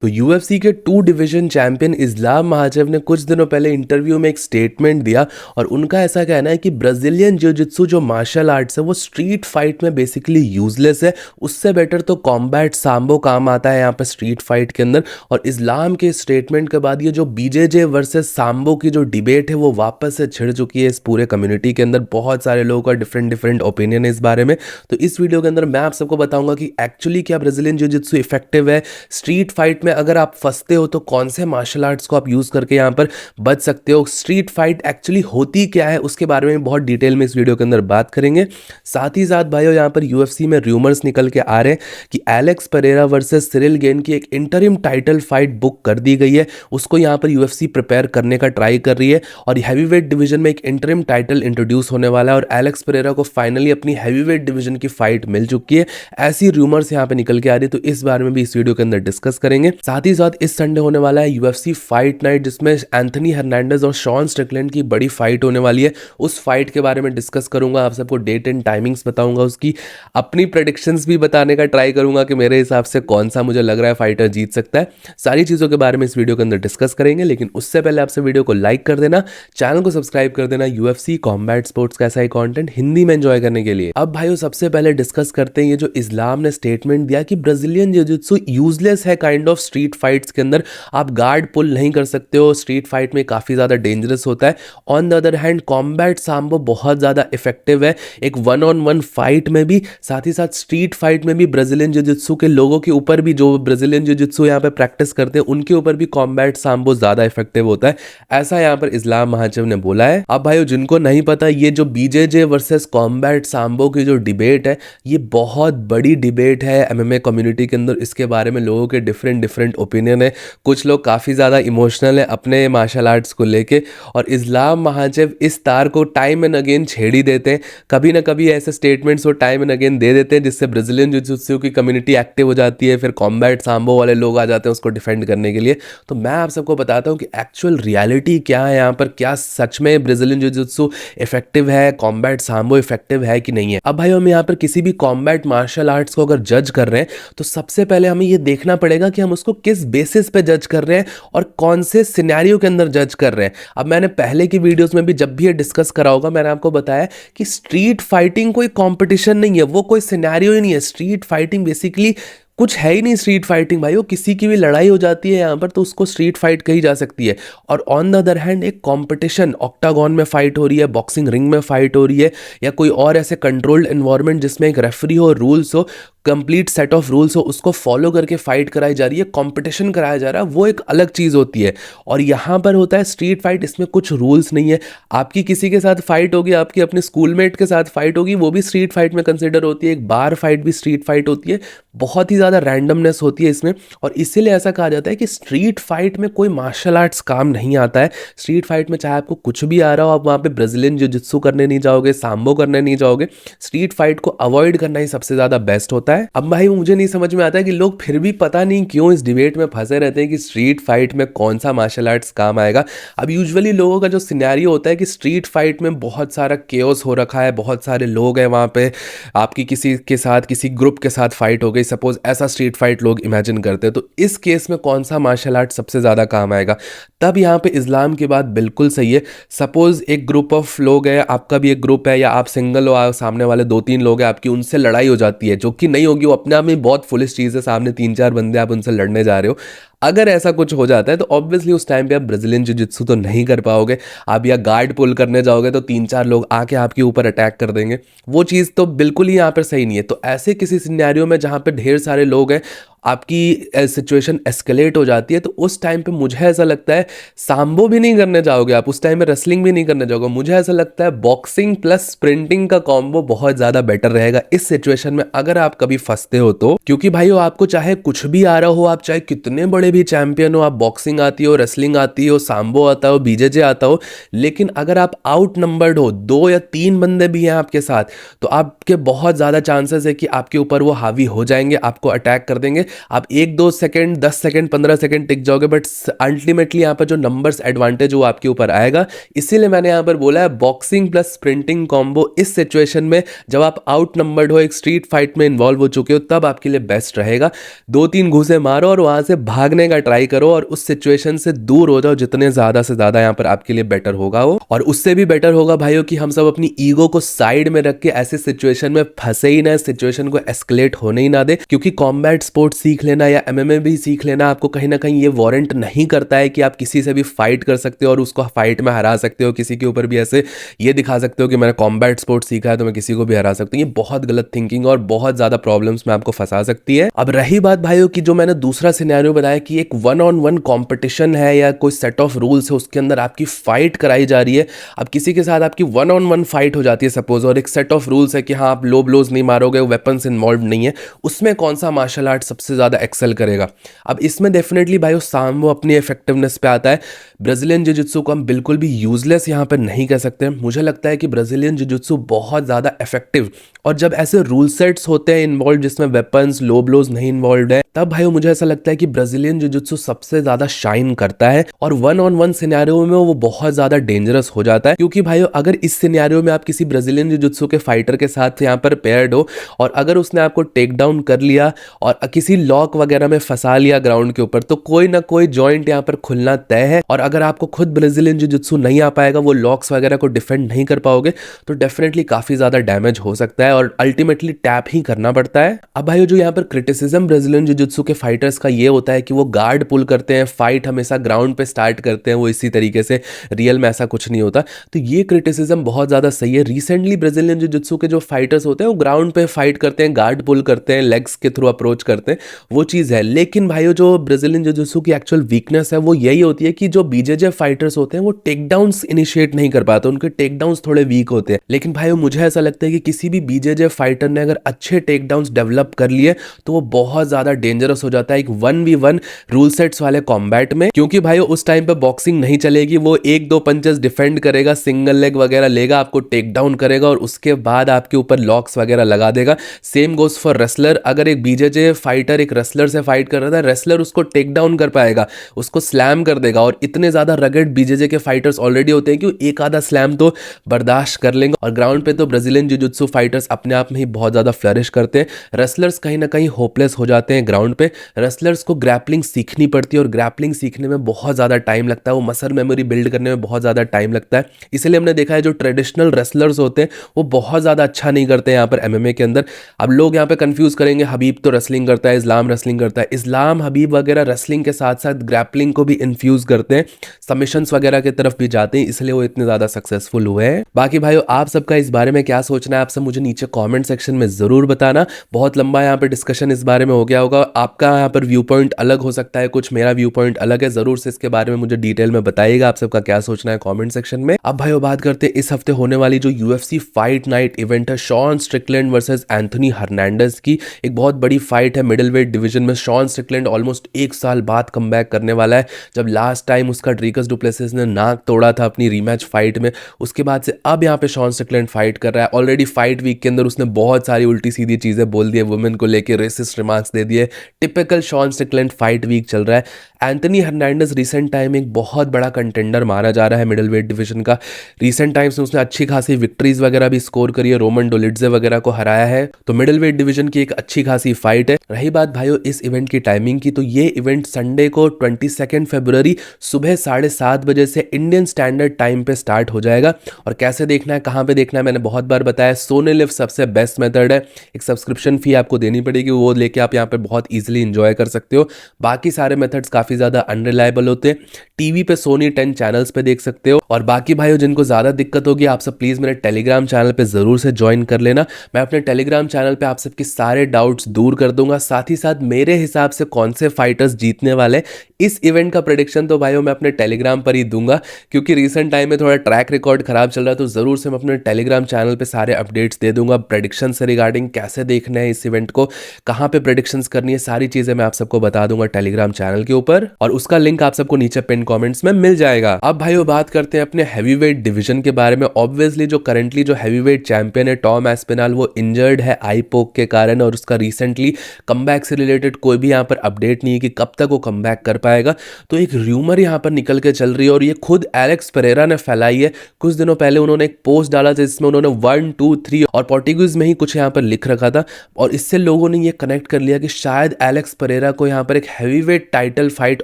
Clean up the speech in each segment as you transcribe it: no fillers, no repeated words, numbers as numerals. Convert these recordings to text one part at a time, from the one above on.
तो यूएफसी के 2 division champion इस्लाम महाचेव ने कुछ दिनों पहले इंटरव्यू में एक स्टेटमेंट दिया और उनका ऐसा कहना है कि ब्राजीलियन जिu-जित्सु जो मार्शल आर्ट्स है वो स्ट्रीट फाइट में बेसिकली यूजलेस है। उससे बेटर तो कॉम्बैट सांबो काम आता है यहाँ पर स्ट्रीट फाइट के अंदर। और इस्लाम के स्टेटमेंट के बाद ये जो बीजेजे वर्सेस सांबो की जो डिबेट है वो वापस से छिड़ चुकी है इस पूरे कम्युनिटी के अंदर। बहुत सारे लोगों का डिफरेंट ओपिनियन है इस बारे में। तो इस वीडियो के अंदर मैं आप सबको बताऊंगा कि एक्चुअली क्या ब्राजीलियन जिu-जित्सु इफेक्टिव है स्ट्रीट फाइट में। अगर आप फंसते हो तो कौन से मार्शल आर्ट्स को आप यूज़ करके यहाँ पर बच सकते हो, स्ट्रीट फाइट एक्चुअली होती क्या है उसके बारे में बहुत डिटेल में इस वीडियो के अंदर बात करेंगे। साथ ही साथ भाइयों यहाँ पर यूएफसी में रूमर्स निकल के आ रहे हैं कि Alex Pereira versus Cyril gain की एक इंटरिम टाइटल फाइट बुक कर दी गई है। उसको यहाँ पर यूएफसी प्रिपेयर करने का ट्राई कर रही है और हैवीवेट डिवीजन में एक इंटरिम टाइटल इंट्रोड्यूस होने वाला है और एलेक्स परेरा को फाइनली अपनी हैवीवेट डिवीजन की फाइट मिल चुकी है। ऐसी रूमर्स यहाँ पे निकल के आ रही है, तो इस बारे में भी इस वीडियो के अंदर डिस्कस करेंगे। साथ ही साथ इस संडे होने वाला है यूएफसी फाइट नाइट जिसमें एंथनी हर्नांडेज और शॉन स्ट्रिकलैंड की बड़ी फाइट होने वाली है। उस फाइट के बारे में डिस्कस करूंगा, आप सबको डेट एंड टाइमिंग्स बताऊंगा, उसकी अपनी प्रेडिक्शंस भी बताने का ट्राई करूंगा कि मेरे हिसाब से कौन सा मुझे लग रहा है फाइटर जीत सकता है। सारी चीज़ों के बारे में इस वीडियो के अंदर डिस्कस करेंगे, लेकिन उससे पहले आपसे वीडियो को लाइक कर देना, चैनल को सब्सक्राइब कर देना यूएफसी कॉम्बैट स्पोर्ट्स का ऐसा ही कॉन्टेंट हिंदी में एंजॉय करने के लिए। अब भाइयों सबसे पहले डिस्कस करते हैं ये जो इस्लाम ने स्टेटमेंट दिया कि ब्राजीलियन जिu-जित्सु यूजलेस है काइंड ऑफ स्ट्रीट फाइट्स के अंदर। आप गार्ड पुल नहीं कर सकते हो, स्ट्रीट फाइट में काफ़ी ज़्यादा डेंजरस होता है। On the other hand combat sambo बहुत ज़्यादा इफेक्टिव है एक 1-on-1 फाइट में भी, साथ ही साथ स्ट्रीट फाइट में भी। ब्राजीलियन जिu-जित्सु के लोगों के ऊपर भी, जो ब्राजीलियन जिu-जित्सु यहाँ पे प्रैक्टिस करते हैं, उनके ऊपर भी कॉम्बैट सांबो ज़्यादा इफेक्टिव होता है, ऐसा यहाँ पर इस्लाम महाचेव ने बोला है। अब भाइयों जिनको नहीं पता, ये जो बीजेजे वर्सेस कॉम्बैट सांबो की जो डिबेट है ये बहुत बड़ी डिबेट है एमएमए कम्युनिटी के अंदर। इसके बारे में लोगों के डिफरेंट ओपिनियन है। कुछ लोग काफ़ी ज़्यादा इमोशनल है अपने मार्शल आर्ट्स को लेके और इस्लाम महाचेव इस तार को टाइम एंड अगेन छेड़ ही देते हैं। कभी ना कभी ऐसे स्टेटमेंट्स वो टाइम एंड अगेन दे देते हैं जिससे ब्राजीलियन जिu-जित्सु की कम्युनिटी एक्टिव हो जाती है, फिर कॉम्बैट सांबो वाले लोग आ जाते हैं उसको डिफेंड करने के लिए। तो मैं आप सबको बताता हूँ कि एक्चुअल रियलिटी क्या है यहाँ पर, क्या सच में ब्राजीलियन जिu-जित्सु इफेक्टिव है, कॉम्बैट सांबो इफेक्टिव है कि नहीं है। अब भाई हम यहाँ पर किसी भी कॉम्बैट मार्शल आर्ट्स को अगर जज कर रहे हैं तो सबसे पहले हमें ये देखना पड़ेगा कि हम उसको किस बेसिस पे जज कर रहे हैं और कौन से सिनेरियो के अंदर जज कर रहे हैं। अब मैंने पहले की वीडियोस में भी जब भी ये डिस्कस करा होगा मैंने आपको बताया कि स्ट्रीट फाइटिंग कोई कंपटीशन नहीं है, वो कोई सिनेरियो ही नहीं है। स्ट्रीट फाइटिंग बेसिकली कुछ है ही नहीं। स्ट्रीट फाइटिंग भाई, वो किसी की भी लड़ाई हो जाती है यहाँ पर तो उसको स्ट्रीट फाइट कही जा सकती है। और ऑन द अदर हैंड एक कंपटीशन, ऑक्टागन में फाइट हो रही है, बॉक्सिंग रिंग में फाइट हो रही है, या कोई और ऐसे कंट्रोल्ड एनवायरनमेंट जिसमें एक रेफरी हो, रूल्स हो, कंप्लीट सेट ऑफ रूल्स हो, उसको फॉलो करके फाइट कराई जा रही है, कंपटीशन कराया जा रहा है, वो एक अलग चीज़ होती है। और यहाँ पर होता है स्ट्रीट फाइट, इसमें कुछ रूल्स नहीं है। आपकी किसी के साथ फाइट होगी, आपकी अपने स्कूलमेट के साथ फाइट होगी, वो भी स्ट्रीट फाइट में कंसिडर होती है। एक बार फाइट भी स्ट्रीट फाइट होती है। बहुत ही ज़्यादा रैंडमनेस होती है इसमें और इसीलिए ऐसा कहा जाता है कि स्ट्रीट फाइट में कोई मार्शल आर्ट्स काम नहीं आता है। स्ट्रीट फाइट में चाहे आपको कुछ भी आ रहा हो, आप वहाँ पे ब्राजीलियन जिu-जित्सु करने नहीं जाओगे, सांबो करने नहीं जाओगे। स्ट्रीट फाइट को अवॉइड करना ही सबसे ज़्यादा बेस्ट होता है। अब भाई मुझे नहीं समझ में आता है कि लोग फिर भी पता नहीं क्यों इस डिबेट में फंसे रहते हैं कि स्ट्रीट फाइट में कौन सा मार्शल आर्ट्स काम आएगा। अब यूजुअली लोगों का जो सिनेरियो होता है कि स्ट्रीट फाइट में बहुत सारा केओस हो रखा है, बहुत सारे लोग हैं वहाँ पे, आपकी किसी के साथ, किसी ग्रुप के साथ फाइट हो गई, सपोज ऐसा स्ट्रीट फाइट लोग इमेजिन करते हैं। तो इस केस में कौन सा मार्शल आर्ट सबसे ज़्यादा काम आएगा? तब यहाँ पे इस्लाम की बात बिल्कुल सही है। सपोज एक ग्रुप ऑफ लोग है, आपका भी एक ग्रुप है, या आप सिंगल हो, सामने वाले 2-3 लोग हैं आपकी, उनसे लड़ाई हो जाती है, जो कि नहीं होगी, वो अपने आप में बहुत फुलिश चीज़ है। सामने 3-4 बंदे, आप उनसे लड़ने जा रहे हो। अगर ऐसा कुछ हो जाता है तो ऑब्वियसली उस टाइम पे आप ब्राजीलियन जिu-जित्सु तो नहीं कर पाओगे। आप या गार्ड पुल करने जाओगे तो 3-4 लोग आके आपके ऊपर अटैक कर देंगे, वो चीज़ तो बिल्कुल ही यहाँ पर सही नहीं है। तो ऐसे किसी सिनेरियो में जहाँ पे ढेर सारे लोग हैं, आपकी सिचुएशन एस्केलेट हो जाती है, तो उस टाइम पे मुझे ऐसा लगता है सांबो भी नहीं करने जाओगे आप, उस टाइम पे रेसलिंग भी नहीं करने जाओगे। मुझे ऐसा लगता है बॉक्सिंग प्लस स्प्रिंटिंग का कॉम्बो बहुत ज़्यादा बेटर रहेगा इस सिचुएशन में, अगर आप कभी फंसते हो तो। क्योंकि भाइयों आपको चाहे कुछ भी आ रहा हो, आप चाहे कितने बड़े भी चैंपियन हो, आप बॉक्सिंग आती हो, रेसलिंग आती हो, सांबो आता हो, बीजेजे आता हो, लेकिन अगर आप आउट नंबर्ड हो, 2 या 3 बंदे भी हैं आपके साथ, तो आपके बहुत ज़्यादा चांसेस है कि आपके ऊपर वो हावी हो जाएंगे, आपको अटैक कर देंगे। आप 1-2 सेकंड, 10 सेकंड, 15 सेकंड टिक जाओगे, बट अल्टीमेटली यहाँ पर जो नंबर्स एडवांटेज वो आपके ऊपर आएगा। इसीलिए मैंने यहाँ पर बोला है बॉक्सिंग प्लस स्प्रिंटिंग कॉम्बो इस सिचुएशन में, जब आप आउट नंबर्ड हो, एक स्ट्रीट फाइट में इन्वॉल्व हो चुके हो, तब आपके लिए बेस्ट रहेगा। 2-3 घूसे मारो और वहां से भागने का ट्राई करो और उस सिचुएशन से दूर हो जाओ, जितने ज्यादा से ज्यादा यहाँ पर आपके लिए बेटर होगा वो। और उससे भी बेटर होगा भाइयों कि हम सब अपनी ईगो को साइड में रख के ऐसे सिचुएशन में फंसे ही ना, सिचुएशन को एस्केलेट होने ही ना दे। क्योंकि कॉम्बैट स्पोर्ट सीख लेना या एमएमए भी सीख लेना आपको कहीं ना कहीं ये वारंट नहीं करता है कि आप किसी से भी फाइट कर सकते हो और उसको फाइट में हरा सकते हो, किसी के ऊपर भी ऐसे ये दिखा सकते हो कि मैंने कॉम्बैट स्पोर्ट सीखा है तो मैं किसी को भी हरा सकता हूँ। ये बहुत गलत थिंकिंग और बहुत ज्यादा प्रॉब्लम्स में आपको फंसा सकती है। अब रही बात भाइयों की जो मैंने दूसरा सिनेरियो बताया कि एक 1-on-1 कंपटीशन है या कोई सेट ऑफ रूल्स है, उसके अंदर आपकी फाइट कराई जा रही है। अब किसी के साथ आपकी 1-on-1 फाइट हो जाती है सपोज, और एक सेट ऑफ रूल्स है कि हाँ आप लो ब्लोज नहीं मारोगे, वेपन्स इन्वॉल्व नहीं है, उसमें कौन सा मार्शल आर्ट सबसे ज्यादा एक्सेल करेगा? अब इसमें डेफिनेटली भाइयों सामो अपनी इफेक्टिवनेस पे आता है। ब्राजीलियन जिजित्सु को हम बिल्कुल भी यूजलेस यहाँ पर नहीं कह सकते। मुझे लगता है कि ब्राजीलियन जिजित्सु बहुत ज्यादा इफेक्टिव, और जब ऐसे रूल सेट्स होते हैं इन्वॉल्व जिसमें वेपन्स लो ब्लोज नहीं इन्वॉल्व है, तब भाई मुझे ऐसा लगता है कि ब्राजीलियन जिजित्सु सबसे ज्यादा शाइन करता है। और 1-on-1 सिनेरियो में वो बहुत ज्यादा डेंजरस हो जाता है, क्योंकि भाई अगर इस सिनेरियो में आप किसी ब्राजीलियन जिजित्सु के फाइटर के साथ यहाँ पर पेयर्ड हो और अगर उसने आपको टेक डाउन कर लिया और किसी लॉक वगैरह में फंसा लिया ग्राउंड के ऊपर, तो कोई ना कोई जॉइंट यहाँ पर खुलना तय है। और अगर आपको खुद ब्राजीलियन जिजित्सु नहीं आ पाएगा, वो लॉक्स वगैरह को डिफेंड नहीं कर पाओगे, तो डेफिनेटली काफी ज्यादा डैमेज हो सकता है और अल्टीमेटली टैप ही करना पड़ता है। अब भाई जो यहाँ पर क्रिटिसिज्म ब्राजीलियन जिजित्सु के फाइटर्स का ये होता है कि वो गार्ड पुल करते हैं, फाइट हमेशा ग्राउंड पे स्टार्ट करते हैं वो इसी तरीके से, रियल में ऐसा कुछ नहीं होता। तो ये क्रिटिसिज्म बहुत ज्यादा सही है। रिसेंटली ब्राजीलियन जिजित्सु के जो फाइटर्स होते हैं वो ग्राउंड पे फाइट करते हैं, गार्ड पुल करते हैं, लेग्स के थ्रू अप्रोच करते हैं, वो चीज है। लेकिन भाइयों जो ब्राजीलियन जिजित्सु की एक्चुअल वीकनेस है वो यही होती है कि जो बीजेजे फाइटर्स होते हैं वो टेक डाउन्स इनिशिएट नहीं कर पाते, उनके टेक डाउन्स थोड़े वीक होते हैं। लेकिन भाइयों मुझे ऐसा लगता है कि किसी भी बीजेजे फाइटर ने अगर अच्छे टेक डाउन्स डेवलप कर लिए तो वो बहुत ज्यादा डेंजरस हो जाता है एक 1v1 रूल सेट्स वाले कॉम्बैट में। क्योंकि भाई उस टाइम पे बॉक्सिंग नहीं चलेगी, वो 1-2 पंचेस डिफेंड करेगा, सिंगल लेग वगैरह लेगा, आपको टेक डाउन करेगा और उसके बाद आपके ऊपर लॉक्स वगैरह लगा देगा। Same goes for wrestler. अगर एक बीजेजे फाइटर एक रेसलर से फाइट कर रहा था, रेसलर उसको टेक डाउन कर पाएगा, उसको स्लैम कर देगा। और इतने ज्यादा रगेड बीजेजे के फाइटर्स ऑलरेडी होते हैं कि एक आधा स्लैम तो बर्दाश्त कर लेंगे। और ग्राउंड पे तो ब्राजीलियन जिजित्सु फाइटर्स अपने आप में ही बहुत ज्यादा फ्लरिश करते हैं। रेसलर्स कहीं ना कहीं होपलेस हो जाते हैं ग्राउंड पे। रेसलर्स को ग्रैपलिंग सीखनी पड़ती है और ग्रैपलिंग सीखने में बहुत ज्यादा टाइम लगता है, वो मसल मेमोरी बिल्ड करने में बहुत ज्यादा टाइम लगता है। इसलिए हमने देखा है जो ट्रेडिशनल रेसलर्स होते हैं वो बहुत ज्यादा अच्छा नहीं करते हैं यहाँ पर एमएमए के अंदर। अब लोग यहाँ पे कंफ्यूज करेंगे, हबीब तो रेसलिंग करता है, इस्लाम रेसलिंग करता है। इस्लाम हबीब वगैरह रेसलिंग के साथ साथ ग्रैपलिंग को भी इन्फ्यूज करते हैं, सबमिशंस वगैरह की तरफ भी जाते हैं, इसलिए वो इतने ज्यादा सक्सेसफुल हुए हैं। बाकी भाइयों आप सबका इस बारे में क्या सोचना है, आप सब मुझे नीचे कमेंट सेक्शन में जरूर बताना। बहुत लंबा यहाँ पे डिस्कशन इस बारे में हो गया होगा, आपका यहाँ पर व्यू पॉइंट अलग हो सकता है, कुछ मेरा व्यू पॉइंट अलग है। जरूर से इसके बारे में मुझे डिटेल में बताइएगा आप सबका क्या सोचना है कमेंट सेक्शन में। अब भाइयों बात करते हैं इस हफ्ते होने वाली जो यूएफसी फाइट नाइट इवेंट है, Sean Strickland versus Anthony Hernandez की। एक बहुत बड़ी फाइट है मिडिल वेट डिवीजन में। शॉन स्ट्रिकलैंड ऑलमोस्ट 1 साल बाद कमबैक करने वाला है, जब लास्ट टाइम उसका ड्रीकस डुप्लेसिस ने नाक तोड़ा था अपनी रीमैच फाइट में। उसके बाद से अब यहाँ पे शॉन स्ट्रिकलैंड फाइट कर रहा है। ऑलरेडी फाइट वीक के अंदर उसने बहुत सारी उल्टी सीधी चीजें बोल दी है, वुमेन को लेकर रेसिस्ट रिमार्क्स दे दिए। Typical Sean Strickland fight week चल रहा है। एंथोनी हर्नांडेज रिसेंट टाइम एक बहुत बड़ा कंटेंडर माना जा रहा है मिडिल वेट डिवीजन का। रिसेंट टाइम्स में उसने अच्छी खासी विक्ट्रीज वगैरह भी स्कोर करी है, रोमन डोलिड्जे वगैरह को हराया है। तो मिडिल वेट डिवीजन की एक अच्छी खासी फाइट है। रही बात भाइयों इस इवेंट की टाइमिंग की, तो ये इवेंट संडे को 22 फरवरी सुबह 7:30 बजे से इंडियन स्टैंडर्ड टाइम पे स्टार्ट हो जाएगा। और कैसे देखना है, कहाँ पे देखना है, मैंने बहुत बार बताया, सोने लिव सबसे बेस्ट मेथड है। एक सब्सक्रिप्शन फी आपको देनी पड़ेगी, वो लेके आप यहाँ पे बहुत ईजिली इंजॉय कर सकते हो। बाकी सारे मेथड्स काफी ज्यादा अनरिलायबल होते हैं। टीवी पे सोनी 10 चैनल्स पे देख सकते हो। और बाकी भाइयों जिनको ज्यादा दिक्कत होगी, आप सब प्लीज मेरे टेलीग्राम चैनल पे जरूर से ज्वाइन कर लेना। मैं अपने टेलीग्राम चैनल पे आप सबके सारे डाउट्स दूर कर दूंगा। साथ ही साथ मेरे हिसाब से कौन से फाइटर्स जीतने वाले इस इवेंट का प्रेडिक्शन तो भाइयों मैं अपने टेलीग्राम पर ही दूंगा, क्योंकि रिसेंट टाइम में थोड़ा ट्रैक रिकॉर्ड खराब चल रहा है। तो जरूर से मैं अपने टेलीग्राम चैनल पे सारे अपडेट्स दे दूंगा प्रेडिक्शन से रिगार्डिंग कैसे देखना है इस इवेंट को, कहाँ पे प्रेडिक्शंस करनी है, सारी चीजें मैं आप सबको बता दूंगा टेलीग्राम चैनल के ऊपर, और उसका लिंक आप सबको नीचे पिन कमेंट्स में मिल जाएगा। अब भाइयों बात करते हैं अपने हैवीवेट डिवीजन के बारे में। ऑब्वियसली जो करंटली जो हैवीवेट चैंपियन है टॉम एस्पिनल, वो इंजर्ड है आई पोक के कारण, और उसका रिसेंटली कमबैक से रिलेटेड कोई भी यहाँ पर अपडेट नहीं है कि कब तक वो कमबैक कर पाएगा। तो एक र्यूमर यहाँ पर निकल के चल रही है और ये खुद एलेक्स पेरेरा ने फैलाई है। कुछ दिनों पहले उन्होंने एक पोस्ट डाला था जिसमें उन्होंने 1 2 3 और पोर्टुगीज में ही कुछ यहाँ पर लिख रखा था, और इससे लोगों ने ये कनेक्ट कर लिया कि शायद एलेक्स पेरेरा को यहाँ पर एक हैवीवेट टाइटल फाइट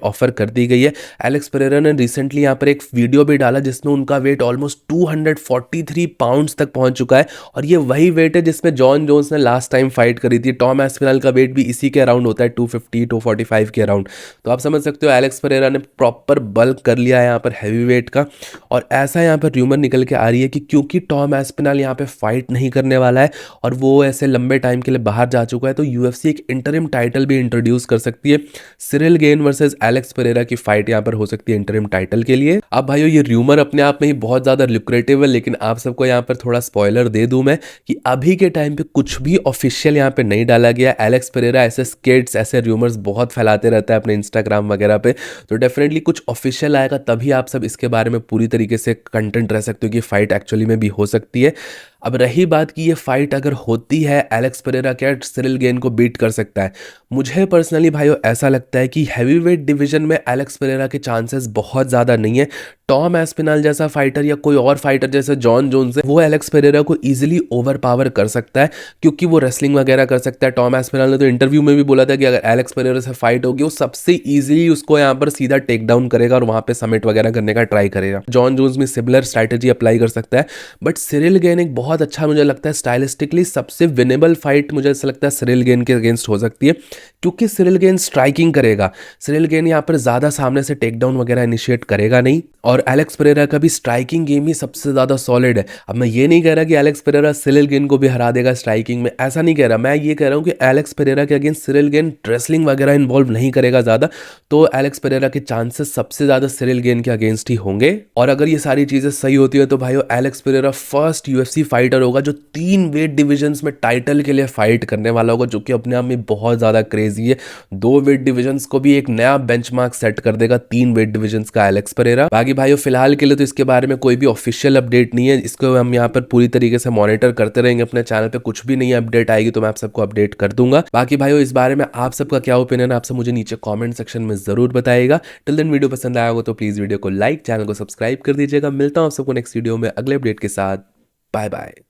ऑफर कर दी गई है। एलेक्स पेरेरा ने रिसेंटली यहाँ पर एक वीडियो भी डाला जिसमें उनका वेट ऑलमोस्ट 243 पाउंड्स तक पहुंच चुका है, और ये वही वेट है जिसमें जॉन जोन्स ने लास्ट टाइम फाइट करी थी। टॉम एस्पिनल का वेट भी इसी के अराउंड होता है, 250 245 के अराउंड। तो आप समझ सकते हो एलेक्स पेरेरा ने प्रॉपर बल्क कर लिया है यहाँ पर हैवीवेट का। और ऐसा यहाँ पर र्यूमर निकल के आ रही है कि क्योंकि टॉम एस्पिनल यहाँ पे फाइट नहीं करने वाला है और वो ऐसे लंबे टाइम के लिए बाहर जा चुका है, तो यूएफसी एक इंटरिम टाइटल भी इंट्रोड्यूस कर सकती है। Cyril gain versus Alex Pereira की फाइट यहाँ पर हो सकती है इंटरिम टाइटल के लिए। अब भाइयों ये र्यूमर अपने आप में ही बहुत ज्यादा लुक्रेटिव है, लेकिन आप सबको यहाँ पर थोड़ा स्पॉइलर दे दूं मैं कि अभी के टाइम पे कुछ भी ऑफिशियल यहाँ पे नहीं डाला गया। एलेक्स पेरेरा ऐसे स्किट्स, ऐसे र्यूमर्स बहुत फैलाते रहता है अपने इंस्टाग्राम वगैरह पे, तो डेफिनेटली कुछ ऑफिशियल आएगा तभी आप सब इसके बारे में पूरी तरीके से कंटेंट रह सकते हो कि फाइट एक्चुअली में भी हो सकती है। अब रही बात कि ये फाइट अगर होती है एलेक्स पेरेरा क्या सिरिल गेन को बीट कर सकता है, मुझे पर्सनली भाइयों ऐसा लगता है कि हैवीवेट डिवीजन में एलेक्स पेरेरा के चांसेस बहुत ज़्यादा नहीं है। टॉम एस्पिनल जैसा फाइटर या कोई और फाइटर जैसे जॉन जोन्स है वो एलेक्स पेरेरा को इजीली ओवरपावर कर सकता है, क्योंकि वो रेसलिंग वगैरह कर सकता है। टॉम एस्पिनल ने तो इंटरव्यू में भी बोला था कि अगर एलेक्स पेरेरा से फाइट होगी वो सबसे ईजिली उसको यहाँ पर सीधा टेक डाउन करेगा और वहाँ पे समिट वगैरह करने का ट्राई करेगा। जॉन जोन्स में सिमिलर स्ट्रैटेजी अप्लाई कर सकता है, बट सिरिल गेन एक बहुत अच्छा मुझे लगता है स्टाइलिस्टिकली सबसे विनेबल फाइट मुझे ऐसा लगता है सिरिल गेन के अगेंस्ट हो सकती है, क्योंकि सिरिल गेन स्ट्राइकिंग करेगा। सिरिल गेन यहाँ पर ज्यादा सामने से टेक डाउन वगैरह इनिशिएट करेगा नहीं, और एलेक्स पेरेरा का भी स्ट्राइकिंग गेम ही सबसे ज्यादा सॉलिड है। अब मैं ये नहीं कह रहा कि एलेक्स पेरेरा सिरिल गेन को भी हरा देगा स्ट्राइकिंग में, ऐसा नहीं कह रहा। मैं ये कह रहा हूँ कि एलेक्स पेरेरा के अगेंस्ट सिरिल गेन रेसलिंग वगैरह इन्वॉल्व नहीं करेगा ज्यादा, तो एलेक्स पेरेरा के चांसेस सबसे ज्यादा सिरिल गेन के अगेंस्ट ही होंगे। और अगर ये सारी चीजें सही होती है तो भाइयों Alex Pereira first UFC fighter होगा जो 3 वेट डिविजन्स में टाइटल के लिए फाइट करने वाला होगा, जो कि अपने आप में बहुत ज्यादा क्रेजी है। 2 वेट डिविजन्स को भी एक नया बेंचमार्क सेट कर देगा 3 वेट डिविजन्स का एलेक्स पेरेरा। बाकी भाइयों फिलहाल के लिए तो इसके बारे में कोई भी ऑफिशियल अपडेट नहीं है, इसको हम यहाँ पर पूरी तरीके से मॉनिटर करते रहेंगे अपने चैनल पे। कुछ भी नई अपडेट आएगी तो मैं आप सबको अपडेट कर दूंगा। बाकी भाइयों इस बारे में आप सबका क्या ओपिनियन है, आप सब मुझे नीचे कमेंट सेक्शन में जरूर बताइएगा। टिल देन वीडियो पसंद आया हो तो प्लीज वीडियो को लाइक, चैनल को सब्सक्राइब कर दीजिएगा। मिलता हूं आप सबको नेक्स्ट वीडियो में अगले अपडेट के साथ। Bye bye.